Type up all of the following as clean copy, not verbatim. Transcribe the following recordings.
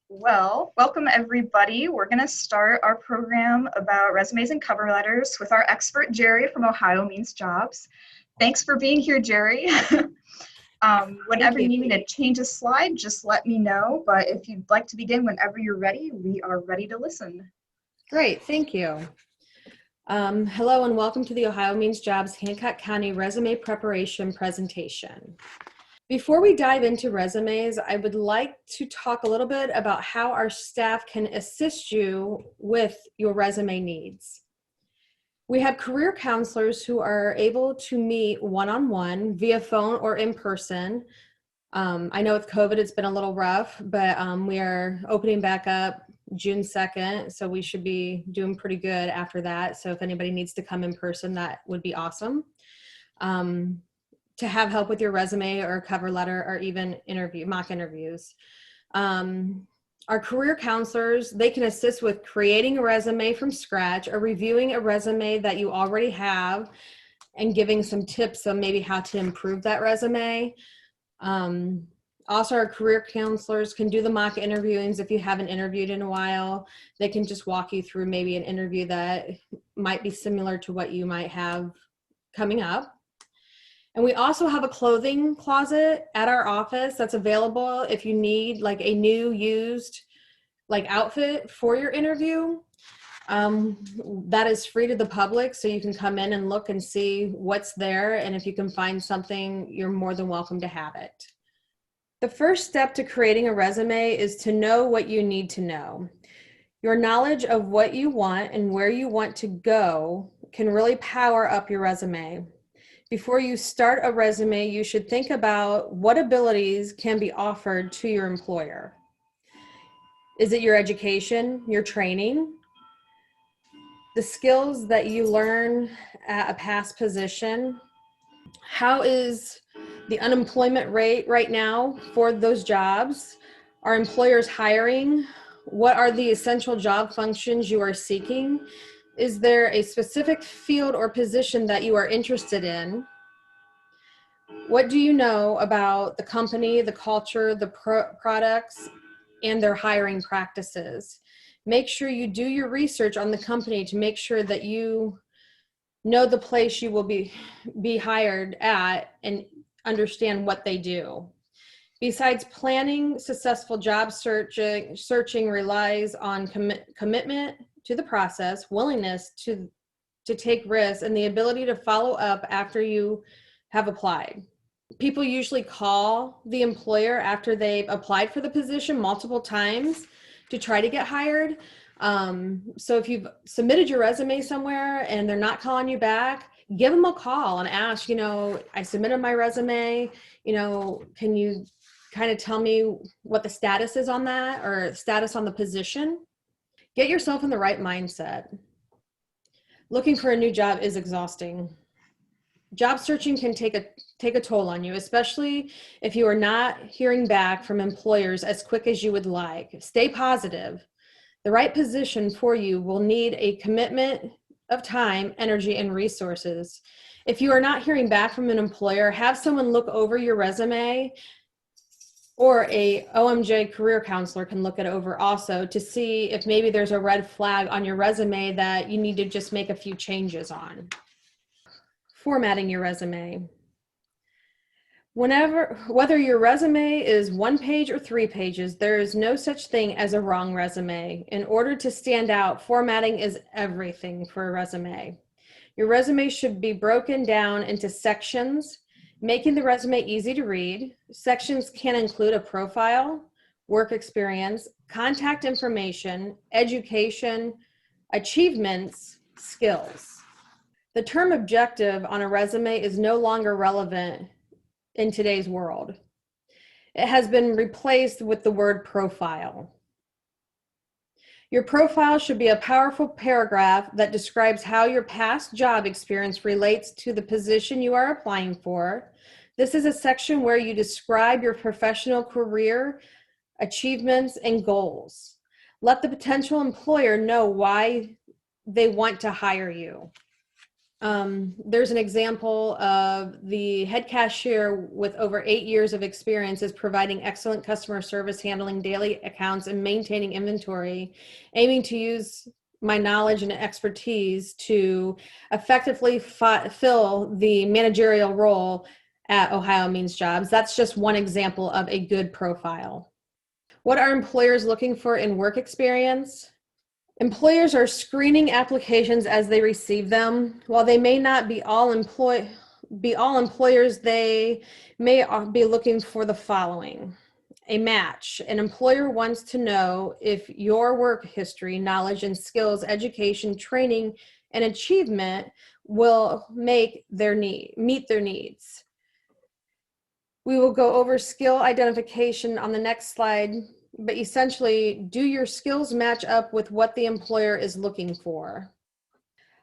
Well, welcome everybody. We're going to start our program about resumes and cover letters with our expert, Jerry from Ohio Means Jobs. Thanks for being here, Jerry. Thank Whenever you. you need me to change a slide, just let me know. But if you'd like to begin whenever you're ready, we are ready to listen. Great, thank you. Hello and welcome to the Ohio Means Jobs Hancock County Resume Preparation Presentation. Before we dive into resumes, I would like to talk a little bit about how our staff can assist you with your resume needs. We have career counselors who are able to meet one-on-one via phone or in person. I know with COVID, it's been a little rough, but we are opening back up June 2nd, so we should be doing pretty good after that. So if anybody needs to come in person, that would be awesome. To have help with your resume or cover letter or even mock interviews. Our career counselors, they can assist with creating a resume from scratch or reviewing a resume that you already have and giving some tips on maybe how to improve that resume. Also, our career counselors can do the mock interviewings if you haven't interviewed in a while. They can just walk you through maybe an interview that might be similar to what you might have coming up. And we also have a clothing closet at our office that's available if you need like a new used like outfit for your interview. That is free to the public, so you can come in and look and see what's there. And if you can find something, you're more than welcome to have it. The first step to creating a resume is to know what you need to know. Your knowledge of what you want and where you want to go can really power up your resume. Before you start a resume, you should think about what abilities can be offered to your employer. Is it your education, your training, the skills that you learn at a past position? How is the unemployment rate right now for those jobs? Are employers hiring? What are the essential job functions you are seeking? Is there a specific field or position that you are interested in? What do you know about the company, the culture, the products, and their hiring practices? Make sure you do your research on the company to make sure that you know the place you will be hired at and understand what they do. Besides planning, successful job searching relies on commitment to the process, willingness to take risks, and the ability to follow up after you have applied. People usually call the employer after they've applied for the position multiple times to try to get hired. So if you've submitted your resume somewhere and they're not calling you back, give them a call and ask, I submitted my resume, can you kind of tell me what the status is on that or status on the position? Get yourself in the right mindset. Looking for a new job is exhausting. Job searching can take a toll on you, especially if you are not hearing back from employers as quick as you would like. Stay positive. The right position for you will need a commitment of time, energy, and resources. If you are not hearing back from an employer, have someone look over your resume, or a OMJ career counselor can look it over also to see if maybe there's a red flag on your resume that you need to just make a few changes on. Formatting your resume. Whether your resume is 1 page or 3 pages, there is no such thing as a wrong resume. In order to stand out, formatting is everything for a resume. Your resume should be broken down into sections, making the resume easy to read. Sections can include a profile, work experience, contact information, education, achievements, skills. The term objective on a resume is no longer relevant in today's world. It has been replaced with the word profile. Your profile should be a powerful paragraph that describes how your past job experience relates to the position you are applying for. This is a section where you describe your professional career, achievements, and goals. Let the potential employer know why they want to hire you. There's an example of the head cashier with over 8 years of experience is providing excellent customer service, handling daily accounts, and maintaining inventory, aiming to use my knowledge and expertise to effectively fill the managerial role at Ohio Means Jobs. That's just one example of a good profile. What are employers looking for in work experience? Employers are screening applications as they receive them. While they may not be all employers, they may be looking for the following. A match. An employer wants to know if your work history, knowledge, and skills, education, training, and achievement will meet their needs. We will go over skill identification on the next slide, but essentially, do your skills match up with what the employer is looking for?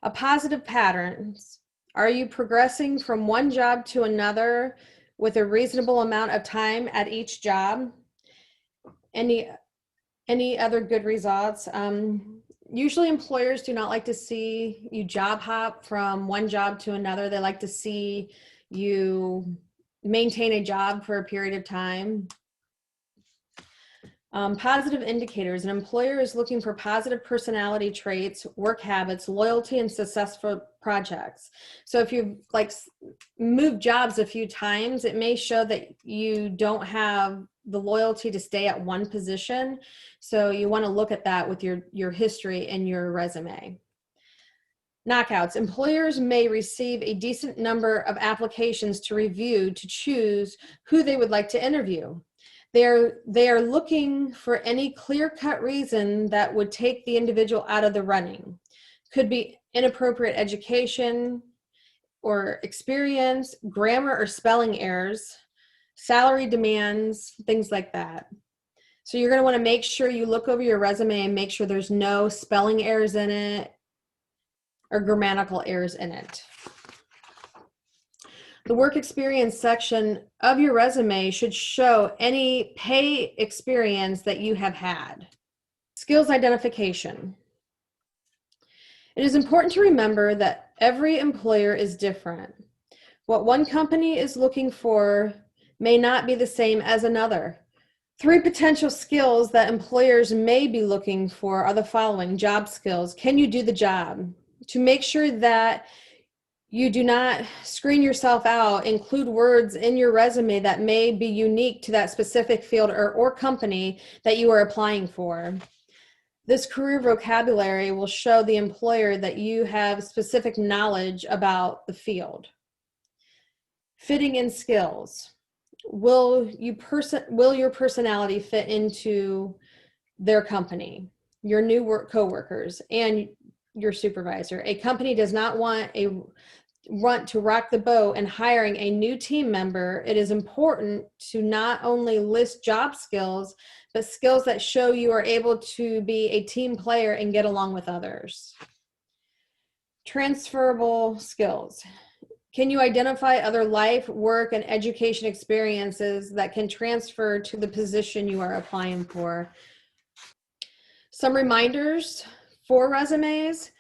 A positive patterns. Are you progressing from one job to another with a reasonable amount of time at each job? Any other good results? Usually employers do not like to see you job hop from one job to another. They like to see you maintain a job for a period of time. Positive indicators. An employer is looking for positive personality traits, work habits, loyalty, and successful projects. So if you've moved jobs a few times, it may show that you don't have the loyalty to stay at one position. So you want to look at that with your history and your resume. Knockouts. Employers may receive a decent number of applications to review to choose who they would like to interview. They are looking for any clear-cut reason that would take the individual out of the running. Could be inappropriate education or experience, grammar or spelling errors, salary demands, things like that. So you're going to want to make sure you look over your resume and make sure there's no spelling errors in it or grammatical errors in it. The work experience section of your resume should show any pay experience that you have had. Skills identification. It is important to remember that every employer is different. What one company is looking for may not be the same as another. 3 potential skills that employers may be looking for are the following. Job skills. Can you do the job? To make sure that you do not screen yourself out, include words in your resume that may be unique to that specific field or company that you are applying for. This career vocabulary will show the employer that you have specific knowledge about the field. Fitting in skills. Will your personality fit into their company, your new coworkers, and your supervisor? A company does not want to rock the boat in hiring a new team member. It is important to not only list job skills, but skills that show you are able to be a team player and get along with others. Transferable skills. Can you identify other life, work, and education experiences that can transfer to the position you are applying for? Some reminders for resumes.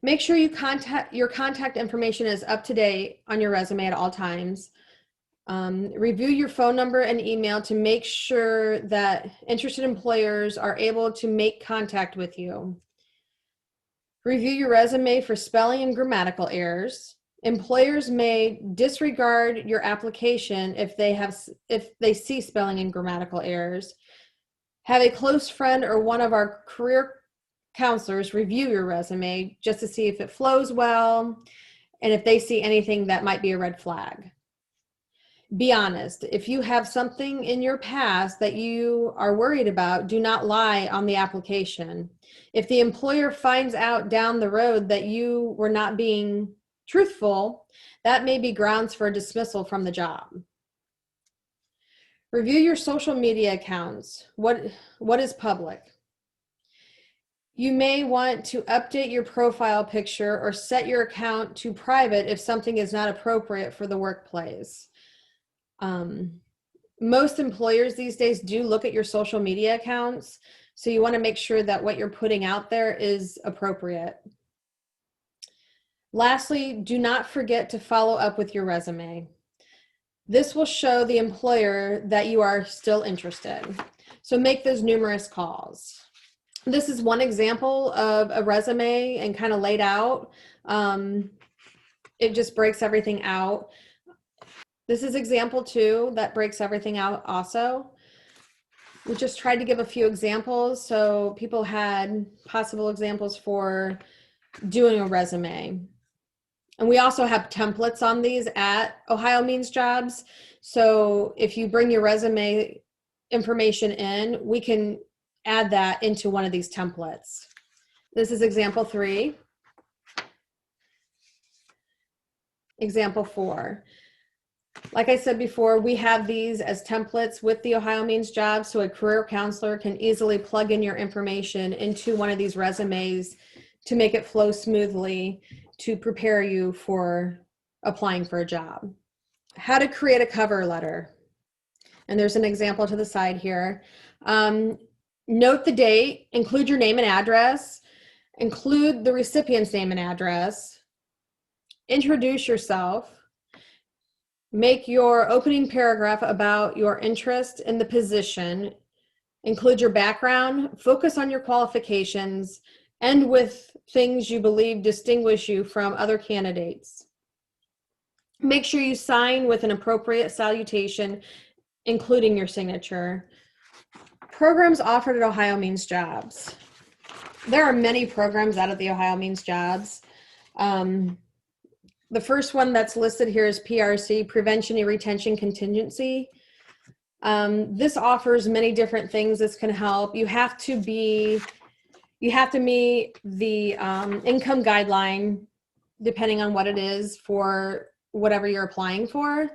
Make sure your contact information is up to date on your resume at all times. Review your phone number and email to make sure that interested employers are able to make contact with you. Review your resume for spelling and grammatical errors. Employers may disregard your application if they see spelling and grammatical errors. Have a close friend or one of our career counselors review your resume just to see if it flows well and if they see anything that might be a red flag. Be honest. If you have something in your past that you are worried about, do not lie on the application. If the employer finds out down the road that you were not being truthful, that may be grounds for dismissal from the job. Review your social media accounts. What is public? You may want to update your profile picture or set your account to private if something is not appropriate for the workplace. Most employers these days do look at your social media accounts, so you want to make sure that what you're putting out there is appropriate. Lastly, do not forget to follow up with your resume. This will show the employer that you are still interested. So make those numerous calls. This is one example of a resume and kind of laid out. It just breaks everything out. This is example 2 that breaks everything out also. We just tried to give a few examples so people had possible examples for doing a resume. And we also have templates on these at Ohio Means Jobs. So if you bring your resume information in, we can add that into one of these templates. This is example 3. Example 4. Like I said before, we have these as templates with the Ohio Means Jobs, so a career counselor can easily plug in your information into one of these resumes to make it flow smoothly to prepare you for applying for a job. How to create a cover letter. And there's an example to the side here. Note the date, include your name and address, include the recipient's name and address, introduce yourself, make your opening paragraph about your interest in the position, include your background, focus on your qualifications, end with things you believe distinguish you from other candidates. Make sure you sign with an appropriate salutation, including your signature. Programs offered at Ohio Means Jobs. There are many programs out of the Ohio Means Jobs. The first one that's listed here is PRC, Prevention and Retention Contingency. This offers many different things. This can help. You have to meet the income guideline, depending on what it is for whatever you're applying for.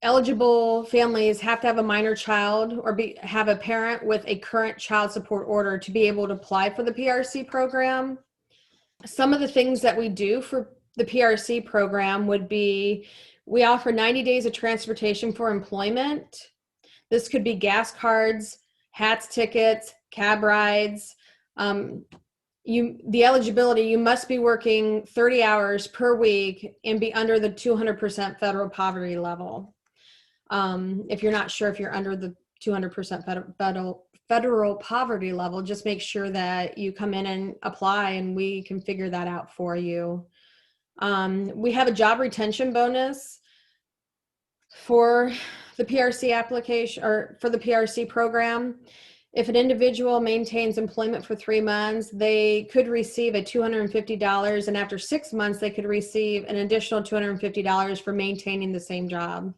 Eligible families have to have a minor child or have a parent with a current child support order to be able to apply for the PRC program. Some of the things that we do for the PRC program would be, we offer 90 days of transportation for employment. This could be gas cards, hats, tickets, cab rides. The eligibility, you must be working 30 hours per week and be under the 200% federal poverty level. If you're not sure if you're under the 200% federal poverty level, just make sure that you come in and apply and we can figure that out for you. We have a job retention bonus for the PRC application, or for the PRC program. If an individual maintains employment for 3 months, they could receive a $250, and after 6 months, they could receive an additional $250 for maintaining the same job.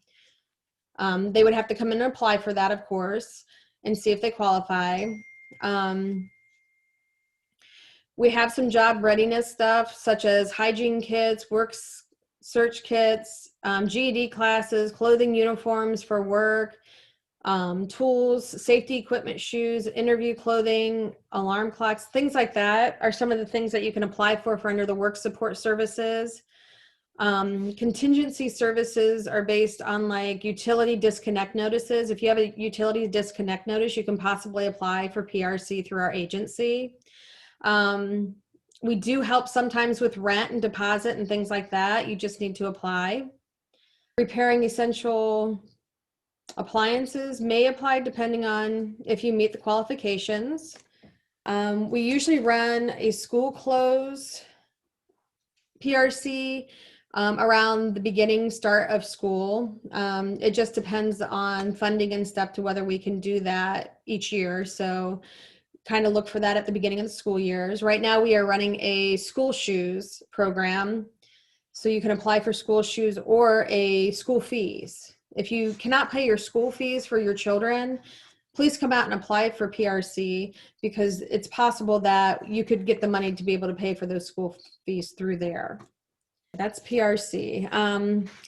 They would have to come in and apply for that, of course, and see if they qualify. We have some job readiness stuff, such as hygiene kits, work search kits, GED classes, clothing uniforms for work, tools, safety equipment, shoes, interview clothing, alarm clocks, things like that are some of the things that you can apply for under the work support services. Contingency services are based on like utility disconnect notices. If you have a utility disconnect notice, you can possibly apply for PRC through our agency. We do help sometimes with rent and deposit and things like that. You just need to apply. Repairing essential appliances may apply depending on if you meet the qualifications. We usually run a school close PRC around the beginning start of school. It just depends on funding and stuff to whether we can do that each year. So kind of look for that at the beginning of the school years. Right now we are running a school shoes program. So you can apply for school shoes or a school fees. If you cannot pay your school fees for your children, please come out and apply for PRC, because it's possible that you could get the money to be able to pay for those school fees through there. That's PRC.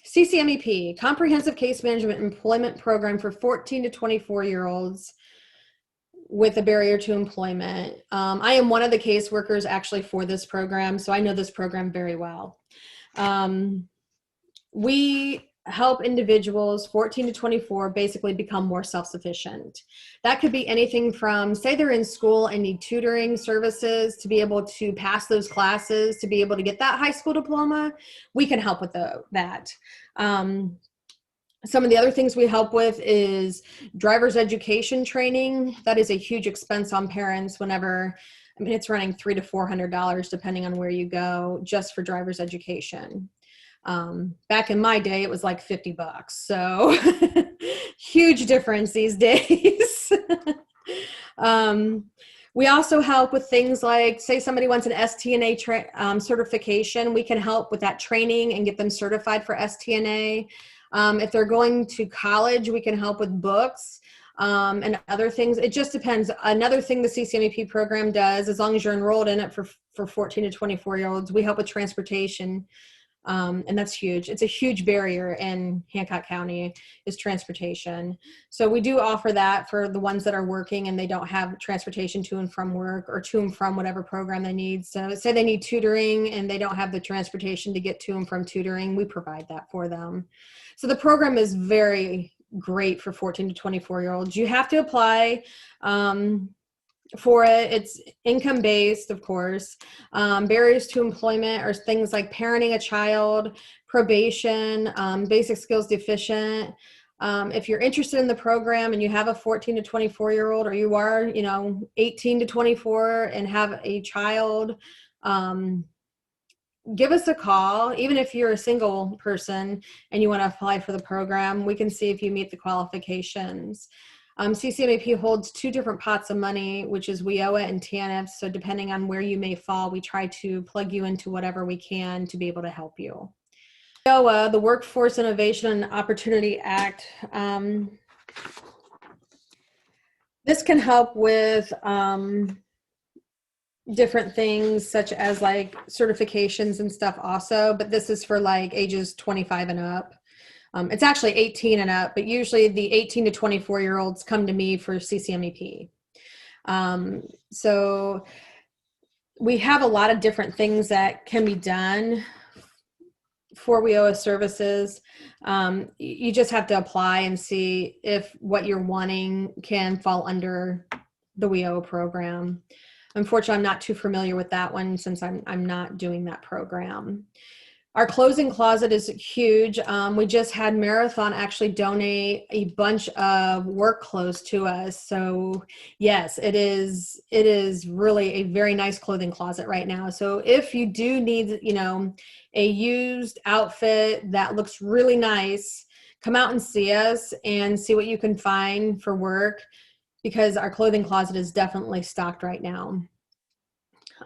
CCMEP, Comprehensive Case Management Employment Program for 14 to 24-year-olds with a barrier to employment. I am one of the caseworkers actually for this program, so I know this program very well. We help individuals 14 to 24 basically become more self-sufficient. That could be anything from, say they're in school and need tutoring services to be able to pass those classes, to be able to get that high school diploma. We can help with that. Some of the other things we help with is driver's education training. That is a huge expense on parents whenever, I mean, it's running $300 to $400 depending on where you go just for driver's education. Back in my day, it was like $50. So huge difference these days. We also help with things like, say somebody wants an STNA certification, we can help with that training and get them certified for STNA. If they're going to college, we can help with books and other things. It just depends. Another thing the CCMEP program does, as long as you're enrolled in it for 14 to 24-year-olds, we help with transportation. And that's huge. It's a huge barrier in Hancock County is transportation. So we do offer that for the ones that are working and they don't have transportation to and from work or to and from whatever program they need. So say they need tutoring and they don't have the transportation to get to and from tutoring, we provide that for them. So the program is very great for 14 to 24-year-olds. You have to apply for it. It's income based, of course. Barriers to employment are things like parenting a child, probation, basic skills deficient. If you're interested in the program and you have a 14 to 24-year-old, or you are, 18 to 24 and have a child, give us a call. Even if you're a single person and you want to apply for the program, we can see if you meet the qualifications. CCMAP holds two different pots of money, which is WIOA and TANF. So depending on where you may fall, we try to plug you into whatever we can to be able to help you. WIOA, the Workforce Innovation and Opportunity Act, this can help with different things such as like certifications and stuff also, but this is for like ages 25 and up. It's actually 18 and up, but usually the 18 to 24-year-olds come to me for CCMEP. So we have a lot of different things that can be done for WIOA services. You just have to apply and see if what you're wanting can fall under the WIOA program. Unfortunately, I'm not too familiar with that one since I'm not doing that program. Our closing closet is huge. We just had Marathon actually donate a bunch of work clothes to us. So yes, it is really a very nice clothing closet right now. So if you do need, a used outfit that looks really nice, come out and see us and see what you can find for work, because our clothing closet is definitely stocked right now.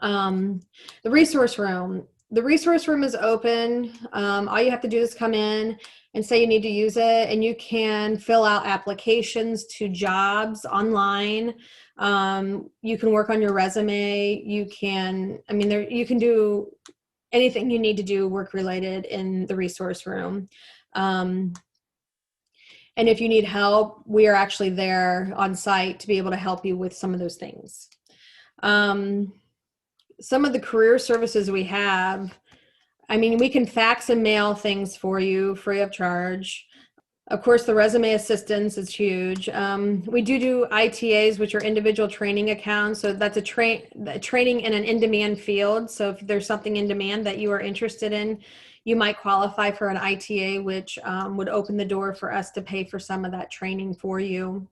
The resource room. The resource room is open. All you have to do is come in and say you need to use it, and you can fill out applications to jobs online. You can work on your resume. You can do anything you need to do work related in the resource room. And if you need help, we are actually there on site to be able to help you with some of those things. Some of the career services we have, we can fax and mail things for you free of charge. Of course, the resume assistance is huge. We do ITAs, which are individual training accounts. So that's a training in an in-demand field. So if there's something in demand that you are interested in, you might qualify for an ITA, which would open the door for us to pay for some of that training for you.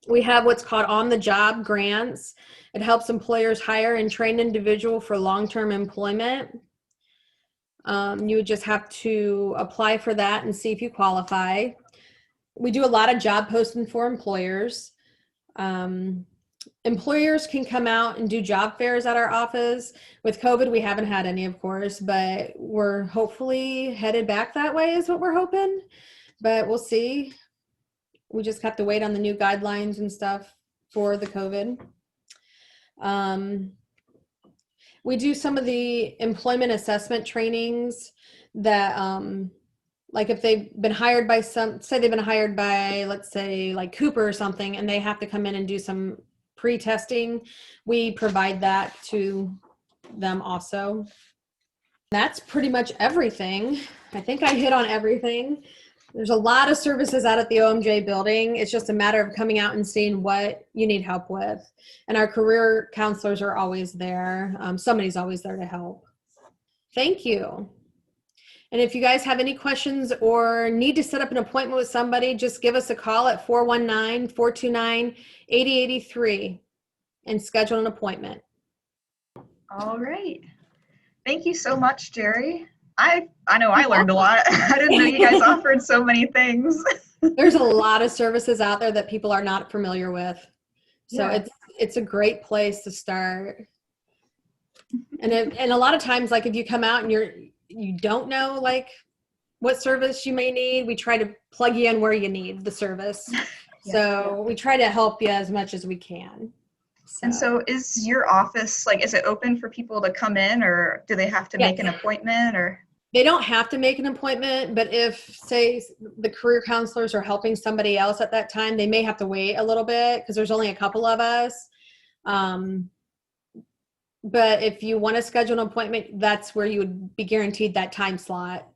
We have what's called on-the-job grants. It helps employers hire and train individuals for long-term employment. You would just have to apply for that and see if you qualify. We do a lot of job posting for employers. Employers can come out and do job fairs at our office. With COVID, we haven't had any, of course, but we're hopefully headed back that way is what we're hoping, but we'll see. We just have to wait on the new guidelines and stuff for the COVID. We do some of the employment assessment trainings that, like if they've been hired by let's say like Cooper or something, and they have to come in and do some pre-testing, we provide that to them also. That's pretty much everything. I think I hit on everything. There's a lot of services out at the OMJ building. It's just a matter of coming out and seeing what you need help with. And our career counselors are always there. Somebody's always there to help. Thank you. And if you guys have any questions or need to set up an appointment with somebody, just give us a call at 419-429-8083 and schedule an appointment. All right. Thank you so much, Jerry. I know I learned a lot. I didn't know you guys offered so many things. There's a lot of services out there that people are not familiar with. So Yeah. it's a great place to start. And a lot of times, like if you come out and you don't know like what service you may need, we try to plug you in where you need the service. Yeah. So we try to help you as much as we can. And so is your office, like, is it open for people to come in, or do they have to make an appointment, or? They don't have to make an appointment, but if, say, the career counselors are helping somebody else at that time, they may have to wait a little bit because there's only a couple of us. But if you want to schedule an appointment, that's where you would be guaranteed that time slot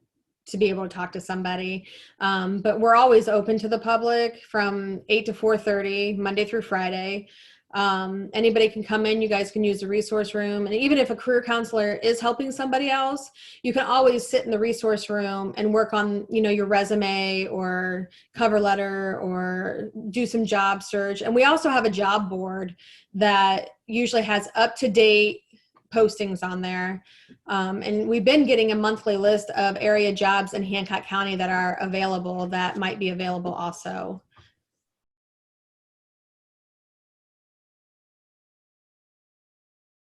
to be able to talk to somebody. But we're always open to the public from 8 to 4:30, Monday through Friday. Anybody can come in. You guys can use the resource room. And even if a career counselor is helping somebody else, you can always sit in the resource room and work on, your resume or cover letter or do some job search. And we also have a job board that usually has up-to-date postings on there. And we've been getting a monthly list of area jobs in Hancock County that are available, that might be available also.